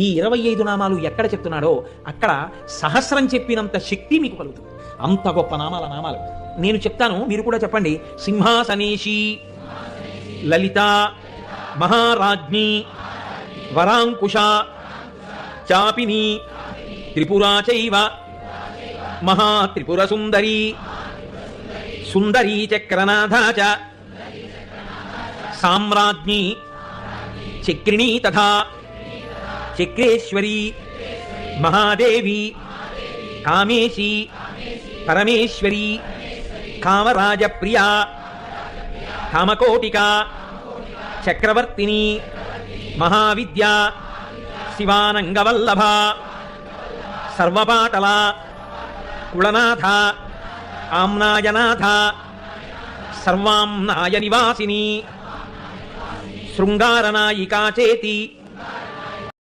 ఈ 25 నామాలు ఎక్కడ చెప్తున్నాడో అక్కడ సహస్రం చెప్పినంత శక్తి మీకు కలుగుతుంది. అంత గొప్ప నామాలు నేను చెప్తాను, మీరు కూడా చెప్పండి. సింహాసనేషి, లలిత, మహారాజ్ఞి, వరాంకుశ, చాపిని, త్రిపురా చైవ, మహాత్రిపుర సుందరి, సుందరీ చక్రనాథ చ, సామ్రాజ్ఞి, చక్రిణీ తథా చక్రేశ్వరి, మహాదేవి, కామేశి, పరమేశ్వరి, కామరాజప్రియా, కామకోటిక, చక్రవర్తిని, మహావిద్య, శివానంగవల్లభ, సర్వపాటల, కుళనాథ, ఆమ్నాయనాథ, సర్వాంనాయ నివాసిని, శృంగారనాయికా చేతి,